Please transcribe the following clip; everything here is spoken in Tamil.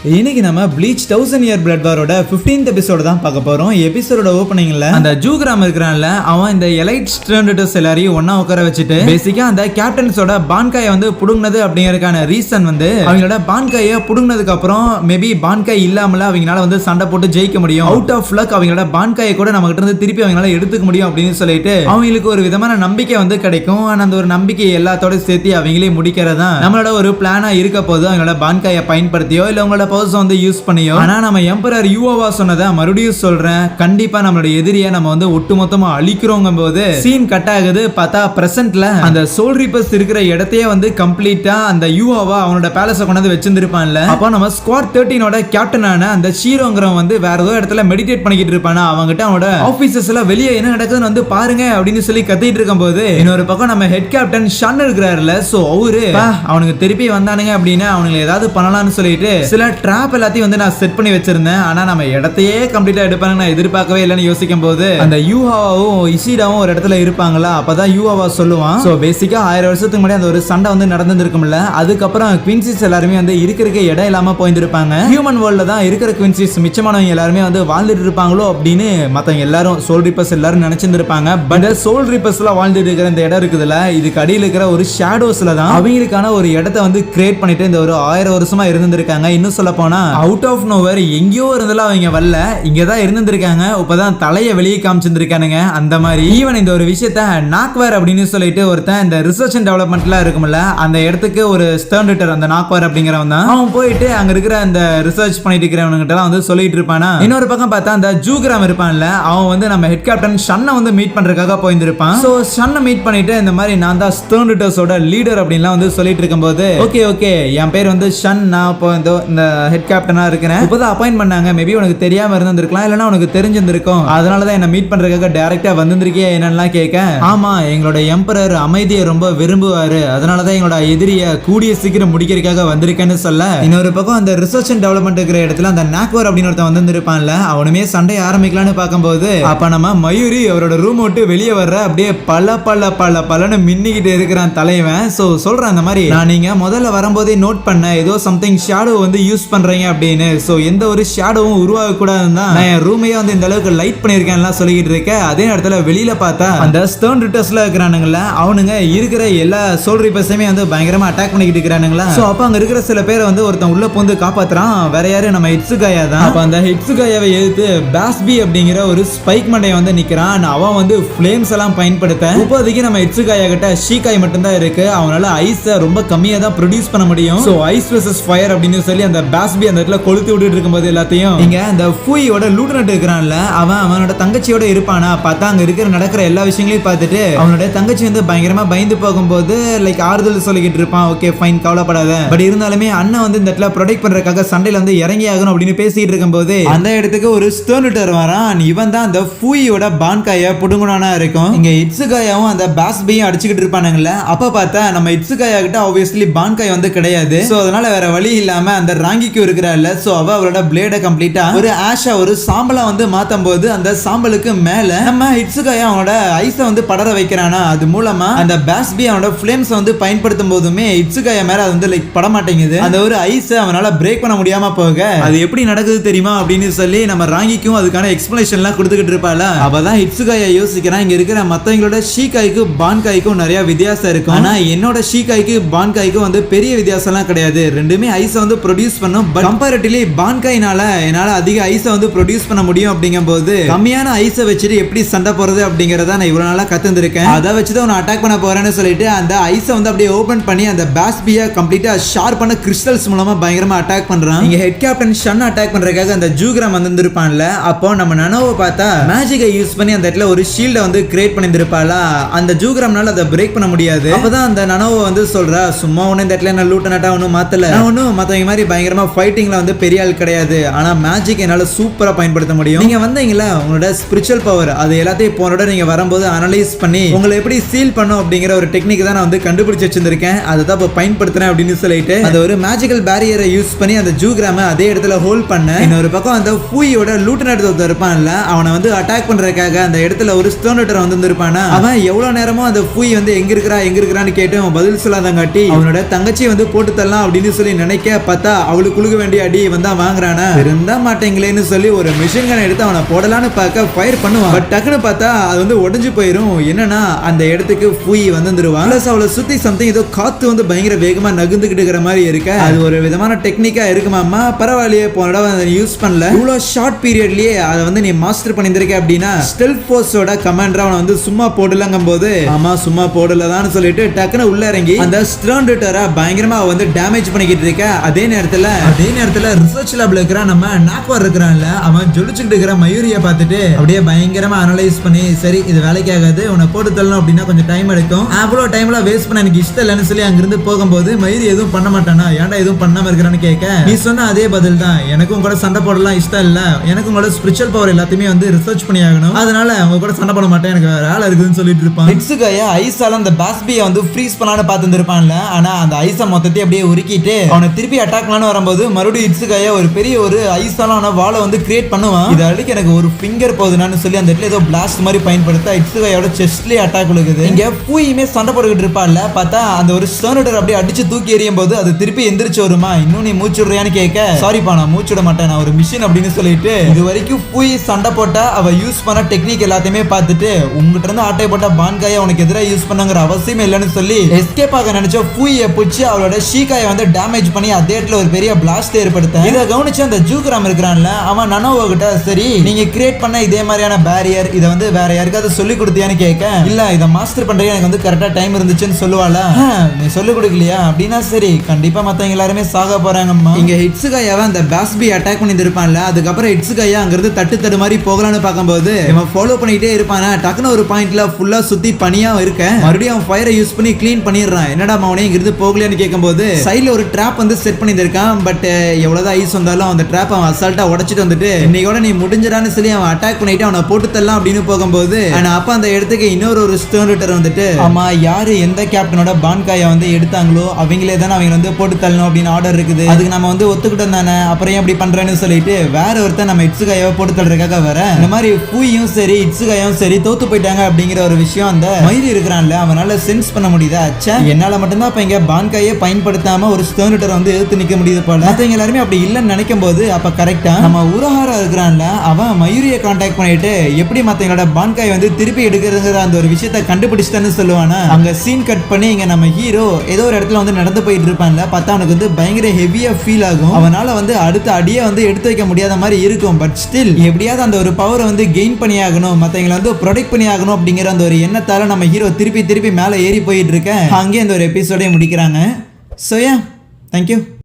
இன்னைக்கு நம்ம ப்ளீச் 1000 இயர் பிளட் வாரோட 15th எபிசோட் தான் பார்க்க போறோம். எபிசோட ஓபனிங்ல அந்த ஜூகிராம் இருக்கிறான்ல, அவன் இந்த எலைட் ஸ்டூடண்ட்ஸ் எல்லாரையும் ஒண்ணா உட்கார வச்சுட்டு பேசிக்கா அந்த கேப்டன்ஸோட பான்காயை வந்து புடுங்கினது அப்படிங்கறதுக்கான ரீசன் வந்து அவங்களோட பான்காயை புடுங்கினதுக்கு அப்புறம் மேபி பான்காய் இல்லாமல அவங்களால வந்து சண்டை போட்டு ஜெயிக்க முடியும், அவுட் ஆஃப் லக் அவங்களோட பான்காயை கூட நம்ம கிட்ட இருந்து திருப்பி அவங்களால எடுத்துக்க முடியும் அப்படின்னு சொல்லிட்டு அவங்களுக்கு ஒரு விதமான நம்பிக்கை வந்து கிடைக்கும். அந்த ஒரு நம்பிக்கை எல்லாத்தோட சேர்த்து அவங்களே முடிக்கிறதா நம்மளோட ஒரு பிளானா இருக்க போது அவங்களோட பான்காயை பயன்படுத்தியோ இல்ல உங்களோட பவர்ஸ் வந்து யூஸ் பண்ணியோ. ஆனா நம்ம எம்பரர் யூவோவா சொன்னதை மறுபடியும் சொல்றேன், கண்டிப்பா நம்மளோட எதிரியை நம்ம வந்து ஒட்டுமொத்தமா அழிக்கிறோங்க போது சீன் கட் ஆகுது. பார்த்தா பிரசன்ட்ல அந்த சோல் ரீப்பர்ஸ் இருக்கிற இடத்தையே வந்து கம்ப்ளீட்டா அந்த யூவோவா அவனோட பேலஸை கொண்டு வச்சிருப்பான்ல. அப்போ நம்ம ஸ்குவாட் 13ஓட கேப்டனான அந்த ஷீரோங்கிறவன் வந்து வேற ஏதோ இடத்துல மெடிடேட் பண்ணிக்கிட்டு இருப்பானா. அவங்ககிட்ட அவனோட ஆபீசர்ஸ்ல வெளியே என்ன நடக்குதுன்னு வந்து பாருங்க அப்படின்னு சொல்லி கத்திட்டு இருக்கும் போது இன்னொரு பக்கம் நம்ம ஹெட் கேப்டன் ஷன் இருக்கிறாருல, சோ அவரு அவனுக்கு திருப்பி வந்தானுங்க அப்படின்னு அவனுக்கு ஏதாவது பண்ணலாம்னு சொல்லிட்டு சில ட்ராப் எல்லாத்தையும் வந்து நான் செட் பண்ணி வச்சிருந்தேன். ஆனா நம்ம இடத்தையே கம்ப்ளீட்டா எடுப்பாங்க நான் எதிர்பார்க்கவே இல்லைன்னு யோசிக்கும் போது அந்த யூஹாவும் இஷிடாவும் ஒரு இடத்துல இருப்பாங்களா. அப்பதான் யூஹாவா சொல்லுவான், சோ பேசிக்கா 1000 வருஷத்துக்கு முன்னாடி அந்த ஒரு சண்டை வந்து நடந்துருக்கும்ல, அதுக்கப்புறம் குயின்சிஸ் எல்லாருமே வந்து இருக்கிற இடம் இல்லாம போயிருப்பாங்க. ஹியூமன் வேர்ல்ட்ல தான் இருக்கிற குயின்சிஸ் மிச்சமானவங்க எல்லாருமே வந்து வாழ்ந்துட்டு இருப்பாங்களோ அப்படின்னு மத்தவங்க எல்லாரும் சோல் ரீப்பர்ஸ் எல்லாரும் நினைச்சிருப்பாங்க. பட் சோல் ரீப்பர்ஸ்ல வாழ்ந்துட்டு இருக்கிற இந்த இடம் இருக்குதுல, இதுக்கு அடியில் இருக்கிற ஒரு ஷேடோஸ்ல தான் அவங்களுக்கான ஒரு இடத்தை வந்து கிரியேட் பண்ணிட்டு இந்த ஒரு 1000 வருஷமா இருந்திருக்காங்க. இன்னும் சொல்ல போனா அவுட் ஆஃப் நோவேர் எங்கேயோ இருந்தாலும் அவங்க வரல, இங்கதான் இருந்திருக்காங்க. இப்பதான் தலையை வெளியே காமிச்சிருக்கானுங்க. அந்த மாதிரி ஈவன் இந்த ஒரு விஷயத்த நாக்வேர் அப்படின்னு சொல்லிட்டு ஒருத்தன் இந்த ரிசர்ச் அண்ட் டெவலப்மெண்ட்ல இருக்கும்ல, அந்த இடத்துக்கு ஒரு ஸ்டர்ன்டர் அந்த நாக்வேர் அப்படிங்கிறவன் தான். அவன் போயிட்டு அங்க இருக்கிற அந்த ரிசர்ச் பண்ணிட்டு இருக்கிறவனுங்கிட்ட வந்து சொல்லிட்டு இருப்பானா. இன்னொரு பக்கம் பார்த்தா அந்த ஜூகிராம் இருப்பான்ல, அவன் வந்து நம்ம ஹெட் கேப்டன் ஷன்னை வந்து மீட் பண்றதுக்காக போயிருப்பான். சோ ஷன்னை மீட் பண்ணிட்டு இந்த மாதிரி நான் தான் ஸ்டர்ன்டர்ஸோட லீடர் அப்படின்லாம் வந்து சொல்லிட்டு இருக்கும்போது ஓகே ஓகே என் பேர் வந்து ஷன், நான் இப்போ இந்த ஹெட் கேப்டனா இருக்கிறேன், இப்போதான் அப்பாயிண்ட் பண்ணாங்க, மேபி உனக்கு தெரியாம இருந்திருக்கலாம் இல்லைன்னா உனக்கு தெரிஞ்சிருந்திருக்கும், அதனாலதான் என்ன மீட் பண்றதுக்காக டைரக்டா வந்திருக்கே என்னெல்லாம் கேட்க. ஆமா எங்களோட எம்பரர் அமைதியை ரொம்ப விரும்புவாரு, அதனாலதான் எங்களோட எதிரிய கூடிய சீக்கிரம் முடிக்கிறதுக்காக வந்திருக்கேன்னு சொல்ல. இன்னொரு பக்கம் அந்த ரிசர்ச் அண்ட் டெவலப்மெண்ட் இருக்கிற இடத்துல அந்த நாக்வர் அப்படின்னு ஒருத்தன் வந்திருப்பான்ல, அவனுமே சண்டை ஆரம்பிக்கலான்னு பார்க்கும்போது அப்ப நம்ம மயூரி அவரோட ரூம் விட்டு வெளியே வர்ற அப்படியே பல மின்னிக்கிட்டு இருக்கிறான் தலைவன். சோ சொல்றேன் அந்த மாதிரி நான் நீங்க முதல்ல வரும்போதே நோட் பண்ண ஏதோ சம்திங் ஷேடோ வந்து யூஸ் பண்றீங்க அப்படின்னு. சோ எந்த ஒரு ஷேடோவும் உருவாக கூடாதுன்னு தான் நான் என் ரூமையே வந்து இந்த அளவுக்கு லைட் பண்ணிருக்கேன்லாம் சொல்லிக்கிட்டு இருக்கேன். அதே இடத்துல வெளியில பார்த்தா அந்த ஸ்டோன் ரிட்டர்ஸ்ல இருக்கிறானுங்களா, அவனுங்க இருக்கிற எல்லா சோல் ரீப்பர்ஸையுமே வந்து பயங்கரமா அட்டாக் பண்ணிக்கிட்டு இருக்கிறானுங்களா. சோ அப்ப அங்க இருக்கிற சில பேரை வந்து ஒருத்தன் உள்ள போந்து காப்பாத்துறான். வேற யாரு நம்ம ஹிட்சுகாயா தான். அப்ப அந்த ஹிட்சுகாயாவை எதிர்த்து பாஸ்பி அப்படிங்கிற ஒரு ஸ்பைக் மண்டையை வந்து நிக்கிறான். அவன் வந்து ஃபிளேம்ஸ் எல்லாம் பயன்படுத்த இப்போதைக்கு நம்ம ஹிட்சுகாயா கிட்ட ஷீகாய் மட்டும் தான் இருக்கு. அவனால ஐஸ் ரொம்ப கம்மியா தான் ப்ரொடியூஸ் பண்ண முடியும். சோ ஐஸ் வெர்சஸ் ஃபயர் அப்படின்னு சொல்லி அந்த பாஸ்பி அந்த இடத்துல கொளுத்தி விட்டுட்டு இருக்கும்போது எல்லாத்தையும் இங்க அந்த ஃபூயோட லூட்னட் இருக்கிறான்ல, அவனோட தங்கச்சியோட இருப்பானா. பார்த்தா அங்க இருக்கிற நடக்கிற எல்லா விஷயங்களையும் பார்த்துட்டு அவனோட தங்கச்சி வந்து பயங்கரமா பயந்து போகும்போது லைக் ஆறுதல் சொல்லிக்கிட்டு இருப்பான். ஓகே ஃபைன் கவலைப்படாத. பட் இருந்தாலுமே அண்ணன் வந்து இந்த இடத்துல ப்ரொடெக்ட் பண்றதுக்காக சண்டையில வந்து இறங்கி ஆகணும் அப்படின்னு பேசிட்டு இருக்கும்போது அந்த இடத்துக்கு ஒரு ஸ்டர்ன்டர் வரான். இவன் தான் அந்த ஃபூயோட பான்காயை புடுங்கணும்னா இருக்கும். இங்க இட்சுகாயாவும் அந்த பாஸ்பியும் அடிச்சுக்கிட்டு இருப்பானுங்களே. அப்ப பார்த்தா நம்ம இட்சுகாயா கிட்ட ஆப்வியஸ்லி பான்காய் வந்து கிடையாது. சோ அதனால வேற வழி இல்லாம அந்த ராங்கிக்கு இருக்கிறாள்ல, சோ அவளோட பிளேட கம்ப்ளீட்டா ஒரு ஆஷா ஒரு சாம்பலா வந்து மாத்தும் போது அந்த சாம்பலுக்கு மேல நம்ம இட்சுகாயா அவனோட ஐஸ வந்து படர வைக்கிறானா. அது மூலமா அந்த பாஸ்பி அவனோட ஃபிளேம்ஸ் வந்து பயன்படுத்தும் போதுமே இட்சுகாயா மேல அது வந்து லைக் பட மாட்டேங்குது. அந்த ஒரு ஐஸ அவனால பிரேக் பண்ண முடியாம போக அது எப்படி நடக்குது தெரியுமா அப்படின்னு சொல்லி நம்ம ராங்கிக்கும் அதுக்கான எக்ஸ்பிளனேஷன் எல்லாம் கொடுத்துக்கிட்டு இருப்பாள. அப்பதான் இட்சுகாயா யோசிக்கிறான், இங்க இருக்கிற மத்தவங்களோட ஷீகாய்க்கும் பான்காய்க்கும் நிறைய வித்தியாசம் இருக்கும். ஆனா என்னோட ஷீகாய்க்கு பான்காய்க்கும் வந்து பெரிய வித்தியாசம் எல்லாம் கிடையாது. ரெண்டுமே ஐஸ வந்து ப்ரொடியூஸ் பண்ணும். பட் கம்பேரிட்டிவ்லி பான்காய்னால என்னால அதிக ஐஸ வந்து ப்ரொடியூஸ் பண்ண முடியும் அப்படிங்கும்போது கம்மியான ஐஸ வச்சுட்டு எப்படி சண்டை போறது அப்படிங்கறத நான் இவ்வளவு நாளா கத்துந்திருக்கேன். அதை வச்சுதான் உன்னை அட்டாக் பண்ண போறேன்னு சொல்லிட்டு அந்த ஐஸ வந்து அப்படியே ஓபன் பண்ணி அந்த பாஸ்பியா கம்ப்ளீட்டா ஷார்ப்பான கிறிஸ்டல்ஸ் மூலமா பயங்கரமா அட்டாக் பண்றான். இங்க ஹெட் கேப்டன் ஷன் அட்டாக் பண்றதுக்காக அந்த ஜூகிராம் வந்திருப்பான்ல, அப்போ நம்ம நனோவை பார்த்தா மேஜிக்கை யூஸ் பண்ணி அந்த இடத்துல ஒரு ஷீல்டை வந்து கிரியேட் பண்ணிருப்பாளா. அந்த ஜூகிராம்னால அதை பிரேக் பண்ண முடியாது. அப்பதான் அந்த நனோவை வந்து சொல்றா, சும்மா ஒண்ணு இந்த இடத்துல நான் லூட்டனட்டா ஒன்னும் மாத்தல, நான் ஒன்னும் மத்தவங்க மாதிரி பயங்கரமா ஃபைட்டிங்ல வந்து பெரிய ஆள் கிடையாது, ஆனா மேஜிக் என்னால சூப்பரா பயன்படுத்த முடியும். நீங்க வந்தீங்களா உங்களோட ஸ்பிரிச்சுவல் பவர் அது எல்லாத்தையும் போனோட நீங்க வரும்போது அனலைஸ் பண்ணி உங்களை எப்படி சீல் பண்ணும் அப்படிங்கிற ஒரு டெக்னிக் தான் நான் வந்து கண்டுபிடிச்சு வச்சிருந்திருக்கேன், அதை தான் இப்போ பயன்படுத்துறேன் அப்படின்னு சொல்லிட்டு அந்த ஒரு மேஜிக்கல் பேரியரை யூஸ் பண்ணி அந்த ஜூகிராம அதே இடத்துல ஹோல்ட் பண்ண. இன்னொரு பக்கம் அந்த ஃபூயோட லூட்டனட் இருப்பான்ல, அவனை வந்து அட்டாக் பண்றதுக்காக அந்த இடத்துல ஒரு ஸ்டோனட்டர் வந்து இருப்பானா. அவன் எவ்வளவு நேரமும் அந்த ஃபூய் வந்து எங்க இருக்கிறான்னு கேட்டு அவன் பதில் சொல்லாதங்காட்டி அவனோட தங்கச்சி வந்து போட்டு தரலாம் அப்படின்னு சொல்லி நினைக்க பார்த்தா அவளுக்கு போட்டு குளுக்க வேண்டிய அடி வந்தா வாங்குறானா இருந்தா மாட்டேங்களேன்னு சொல்லி ஒரு மிஷின் கன் எடுத்து அவனை போடலான்னு பார்க்க ஃபயர் பண்ணுவான். பட் டக்குன்னு பார்த்தா அது வந்து உடைஞ்சு போயிடும். என்னன்னா அந்த இடத்துக்கு ஃபூயி வந்துருவான். பிளஸ் அவளை சுத்தி சம்திங் ஏதோ காத்து வந்து பயங்கர வேகமா நகுந்துகிட்டு இருக்கிற மாதிரி இருக்க அது ஒரு விதமான டெக்னிக்கா இருக்குமாமா. பரவாயில்லையே போனடா யூஸ் பண்ணல. இவ்வளவு ஷார்ட் பீரியட்லயே அதை வந்து நீ மாஸ்டர் பண்ணிருக்க அப்படின்னா ஸ்டெல்த் ஃபோர்ஸோட கமாண்டர் அவனை வந்து சும்மா போடலங்கும் போது ஆமா சும்மா போடலதான்னு சொல்லிட்டு டக்குன்னு உள்ள இறங்கி அந்த ஸ்ட்ராண்டரை பயங்கரமா வந்து டேமேஜ் பண்ணிக்கிட்டு இருக்க. அதே நேரத்துல ரிசர்ச் லேப்ல இருக்கிற நம்ம நாக்வார் இருக்கிறான்ல அவன் ஜொலிச்சுக்கிட்டு இருக்கிற மயூரிய பார்த்துட்டு அப்படியே பயங்கரமா அனலைஸ் பண்ணி சரி இது வேலைக்கு ஆகாது உன்னை போட்டு தள்ளணும் அப்படின்னா கொஞ்சம் டைம் எடுக்கும் அவ்வளவு டைம்ல வேஸ்ட் பண்ண எனக்கு இஷ்டம் இல்லைன்னு சொல்லி அங்கிருந்து போகும்போது மயூரி எதுவும் பண்ண மாட்டானா ஏன்டா எதுவும் பண்ணாம இருக்கிறான்னு கேட்க நீ சொன்ன அதே பதில் தான் எனக்கும் கூட சண்டை போடலாம் இஷ்டம் இல்ல எனக்கும் கூட ஸ்பிரிச்சுவல் பவர் எல்லாத்தையுமே வந்து ரிசர்ச் பண்ணி ஆகணும் அதனால அவங்க கூட சண்டை போட மாட்டேன் எனக்கு வேலை இருக்குதுன்னு சொல்லிட்டு இருப்பான். ஹிட்சுகாயா ஐஸால அந்த பாஸ்பியை வந்து ஃப்ரீஸ் பண்ணான்னு பார்த்து இருப்பான்ல ஆனா அந்த ஐஸை மொத்தத்தை அப்படியே உருக்கிட்டு அவனை திருப்பி அட்டாக் பண்ணான்னு வரும்போது மறுபடியும் ஹிட்சுகாயா ஒரு பெரிய ஒரு ஐஸாலான வாளை வந்து கிரியேட் பண்ணுவான். இது அடிக்க எனக்கு ஒரு ஃபிங்கர் போகுதுன்னு சொல்லி அந்த இடத்துல ஏதோ பிளாஸ்ட் மாதிரி பயன்படுத்த ஹிட்சுகாயோட செஸ்ட்லயே அட்டாக் கொடுக்குது. இங்க ஃபூயுமே சண்டை போட்டுக்கிட்டு இருப்பான்ல பார்த்தா அந்த ஒரு ஸ்டோனடர் அப்படியே அடிச்சு தூக்கி எறியும் போது அது திருப்பி எந்திரிச்சு வருமா இன்னும் நீ மூச்சு விடுறியான்னு கேட்க சாரிப்பா நான் மூச்சு விட மாட்டேன் நான் ஒரு மிஷின் அப்படின்னு சொல்லிட்டு இது வரைக்கும் ஃபூயி சண்டை போட்டா அவ யூஸ் பண்ண டெக்னிக் எல்லாத்தையுமே பார்த்துட்டு உங்ககிட்ட இருந்து ஆட்டை போட்ட பான்காயை உனக்கு எதிராக யூஸ் பண்ணுங்கிற அவசியம் இல்லைன்னு சொல்லி எஸ்கேப் ஆக நினைச்ச ஃபூயை பிடிச்சி அவளோட ஷீகாயை வந்து டேமேஜ் பண்ணி அதே இடத்துல ஒரு பெரிய பிளாஸ்ட் ஏற்படுத்த இதை கவனிச்சு அந்த ஜூக்ராம் இருக்கிறான்ல அவன் நனோவோ கிட்ட சரி நீங்க கிரியேட் பண்ண இதே மாதிரியான பேரியர் இதை வந்து வேற யாருக்காவது சொல்லி கொடுத்தியான்னு கேட்க இல்ல இதை மாஸ்டர் பண்றேன் எனக்கு வந்து கரெக்டா டைம் இருந்துச்சுன்னு சொல்லுவாள நீ சொல்லி கொடுக்கலையா அப்படின்னா சரி கண்டிப்பா மத்தவங்க எல்லாருமே சாக போறாங்கம்மா. இங்க ஹிட்சுகாயாவை அந்த பாஸ்பி அட்டாக் பண்ணி இருப்பான்ல அதுக்கப்புறம் ஹிட்சுகாயா அங்கிருந்து தட்டு மாதிரி போகலான்னு பார்க்கும்போது இவன் ஃபாலோ பண்ணிட்டே இருப்பானா டக்குன்னு ஒரு பாயிண்ட்ல ஃபுல்லா சுத்தி பனியா இருக்க மறுபடியும் அவன் ஃபயரை யூஸ் பண்ணி கிளீன் பண்ணிடுறான். என்னடா மவனே இங்கிருந்து போகலையான்னு கேட்கும்போது சைட்ல ஒரு ட்ராப் வந்து செட் பண்ணியிருக்கான். பட் எவ்வளவுதான் ஐஸ் வந்தாலும் அந்த ட்ராப் அவன் அசால்ட்டா உடைச்சிட்டு வந்துட்டு இன்னையோட நீ முடிஞ்சிடான்னு சொல்லி அவன் அட்டாக் பண்ணிட்டு அவனை போட்டு தரலாம் அப்படின்னு போகும்போது அப்ப அந்த இடத்துக்கு இன்னொரு ஒரு ஸ்டோன் ரிட்டர் வந்துட்டு ஆமா யாரு எந்த கேப்டனோட பான்காயை வந்து எடுத்தாங்களோ அவங்களே தானே அவங்க வந்து போட்டு தள்ளணும் அப்படின்னு ஆர்டர் இருக்குது அதுக்கு நம்ம வந்து ஒத்துக்கிட்டோம் தானே அப்புறம் எப்படி பண்றேன்னு சொல்லிட்டு வேற ஒருத்தர் நம்ம ஹிட்சுகாயாவை போட்டு தள்ளுறதுக்காக வர இந்த மாதிரி ஃபூயும் சரி ஹிட்சுகாயும் சரி தோத்து போயிட்டாங்க அப்படிங்கிற ஒரு விஷயம் அந்த மயிரி இருக்கிறான்ல அவனால சென்ஸ் பண்ண முடியுது அச்சா என்னால மட்டும்தான் இப்ப இங்க பான்காயை பயன்படுத்தாம ஒரு ஸ்டோன் ரிட்டர் வந்து எடுத்து நிக்க முடியுது போல மத்தவங்க எல்லாருமே அப்படி இல்லைன்னு நினைக்கும் போது அப்ப கரெக்டா நம்ம உரஹாரா இருக்கிறான்ல அவன் மயூரிய கான்டாக்ட் பண்ணிட்டு எப்படி மத்தவங்களோட பான்காயை வந்து திருப்பி எடுக்கிறதுங்கிற அந்த ஒரு விஷயத்தை கண்டுபிடிச்சிட்டான்னு சொல்லுவானா அங்க சீன் கட் பண்ணி இங்க நம்ம ஹீரோ ஏதோ ஒரு இடத்துல வந்து நடந்து போயிட்டு இருப்பான்ல பார்த்தா அவனுக்கு வந்து பயங்கர ஹெவியா ஃபீல் ஆகும் அவனால வந்து அடுத்த அடியை வந்து எடுத்து வைக்க முடியாத மாதிரி இருக்கும் பட் ஸ்டில் எப்படியாவது அந்த ஒரு பவரை வந்து கெயின் பண்ணி ஆகணும் மத்தவங்களை வந்து ப்ரொடெக்ட் பண்ணி ஆகணும் அப்படிங்கிற அந்த ஒரு எண்ணத்தால நம்ம ஹீரோ திருப்பி மேலே ஏறி போயிட்டு இருக்க அங்கே இந்த ஒரு எபிசோடே முடிக்கிறாங்க. So yeah thank you.